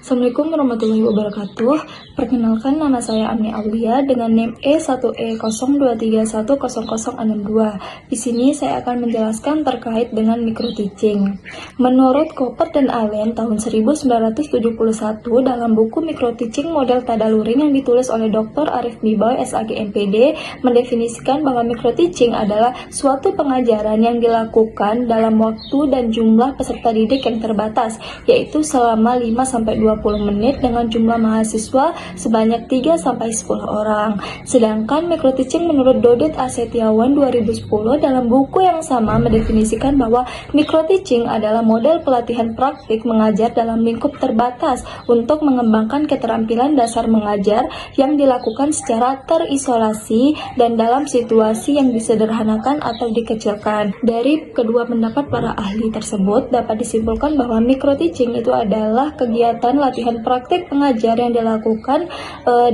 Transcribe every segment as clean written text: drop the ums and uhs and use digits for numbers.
Assalamualaikum warahmatullahi wabarakatuh. Perkenalkan, nama saya Ami Aulia dengan NIM E1E02310062. Di sini saya akan menjelaskan terkait dengan microteaching. Menurut Koper dan Allen tahun 1971 dalam buku Microteaching Model Tadaluring yang ditulis oleh Dr. Arif Miboy SAG MPD mendefinisikan bahwa microteaching adalah suatu pengajaran yang dilakukan dalam waktu dan jumlah peserta didik yang terbatas, yaitu selama 5-20 menit dengan jumlah mahasiswa sebanyak 3-10 orang. Sedangkan microteaching menurut Dodet A. Setiawan 2010 dalam buku yang sama mendefinisikan bahwa microteaching adalah model pelatihan praktik mengajar dalam lingkup terbatas untuk mengembangkan keterampilan dasar mengajar yang dilakukan secara terisolasi dan dalam situasi yang disederhanakan atau dikecilkan. Dari kedua pendapat para ahli tersebut dapat disimpulkan bahwa microteaching itu adalah kegiatan latihan praktik pengajar yang dilakukan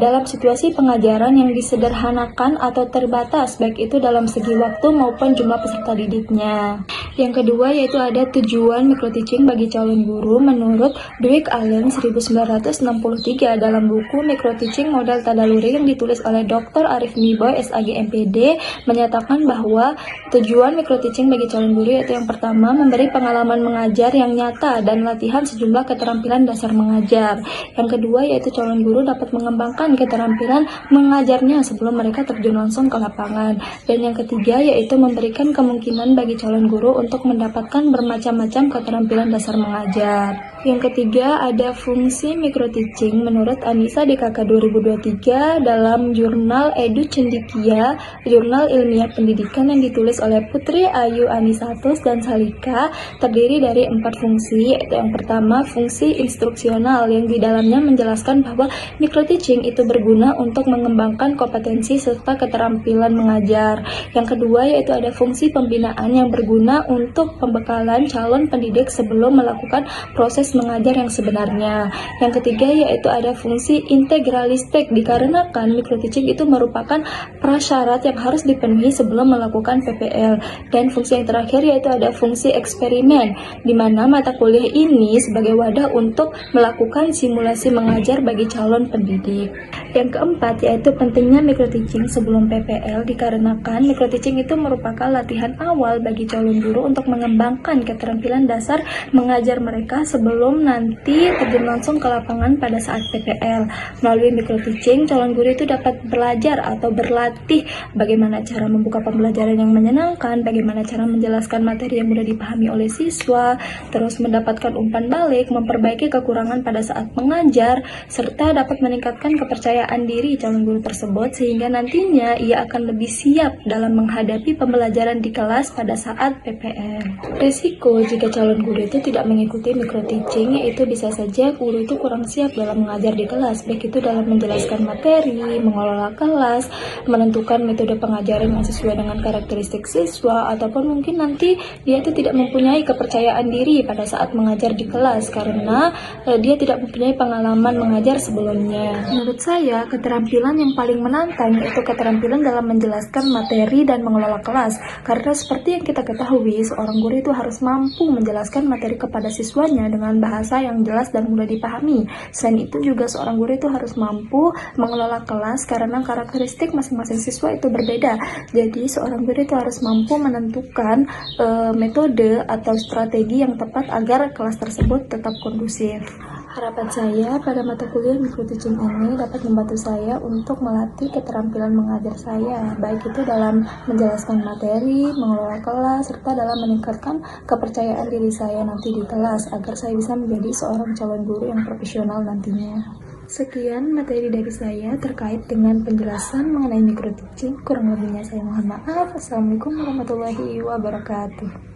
dalam situasi pengajaran yang disederhanakan atau terbatas, baik itu dalam segi waktu maupun jumlah peserta didiknya. Yang kedua yaitu ada tujuan microteaching bagi calon guru menurut Dwight Allen 1963 dalam buku Microteaching Model Tadaluring yang ditulis oleh Dr. Arif Miboy SAG MPD menyatakan bahwa tujuan microteaching bagi calon guru yaitu yang pertama, memberi pengalaman mengajar yang nyata dan latihan sejumlah keterampilan dasar mengajar. Yang kedua yaitu calon guru dapat mengembangkan keterampilan mengajarnya sebelum mereka terjun langsung ke lapangan. Dan yang ketiga yaitu memberikan kemungkinan bagi calon guru untuk mendapatkan bermacam-macam keterampilan dasar mengajar. Yang ketiga ada fungsi microteaching menurut Anissa DKK 2023 dalam jurnal Edu Cendikia, jurnal ilmiah pendidikan yang ditulis oleh Putri Ayu Anisatus dan Salika, terdiri dari 4 fungsi, yaitu yang pertama fungsi instruksional yang di dalamnya menjelaskan bahwa microteaching itu berguna untuk mengembangkan kompetensi serta keterampilan mengajar. Yang kedua yaitu ada fungsi pembinaan yang berguna untuk pembekalan calon pendidik sebelum melakukan proses mengajar yang sebenarnya. Yang ketiga yaitu ada fungsi integralistik dikarenakan microteaching itu merupakan prasyarat yang harus dipenuhi sebelum melakukan PPL. Dan fungsi yang terakhir yaitu ada fungsi eksperimen, di mana mata kuliah ini sebagai wadah untuk melakukan simulasi mengajar bagi calon pendidik. Yang keempat yaitu pentingnya microteaching sebelum PPL dikarenakan microteaching itu merupakan latihan awal bagi calon guru untuk mengembangkan keterampilan dasar mengajar mereka sebelum nanti terjun langsung ke lapangan pada saat PPL. Melalui microteaching, calon guru itu dapat belajar atau berlatih bagaimana cara membuka pembelajaran yang menyenangkan, bagaimana cara menjelaskan materi yang mudah dipahami oleh siswa, terus mendapatkan umpan balik, memperbaiki kekurangan pada saat mengajar, serta dapat meningkatkan kepercayaan diri calon guru tersebut sehingga nantinya ia akan lebih siap dalam menghadapi pembelajaran di kelas pada saat PPL. Risiko jika calon guru itu tidak mengikuti microteaching yaitu bisa saja guru itu kurang siap dalam mengajar di kelas, baik itu dalam menjelaskan materi, mengelola kelas, menentukan metode pengajaran yang sesuai dengan karakteristik siswa, ataupun mungkin nanti dia itu tidak mempunyai kepercayaan diri pada saat mengajar di kelas karena dia tidak mempunyai pengalaman mengajar sebelumnya. Menurut saya, keterampilan yang paling menantang yaitu keterampilan dalam menjelaskan materi dan mengelola kelas, karena seperti yang kita ketahui, seorang guru itu harus mampu menjelaskan materi kepada siswanya dengan bahasa yang jelas dan mudah dipahami. Selain itu juga seorang guru itu harus mampu mengelola kelas karena karakteristik masing-masing siswa itu berbeda. Jadi seorang guru itu harus mampu menentukan metode atau strategi yang tepat agar kelas tersebut tetap kondusif. Harapan saya pada mata kuliah microteaching ini dapat membantu saya untuk melatih keterampilan mengajar saya, baik itu dalam menjelaskan materi, mengelola kelas, serta dalam meningkatkan kepercayaan diri saya nanti di kelas agar saya bisa menjadi seorang calon guru yang profesional nantinya. Sekian materi dari saya terkait dengan penjelasan mengenai microteaching. Kurang lebihnya saya mohon maaf. Assalamualaikum warahmatullahi wabarakatuh.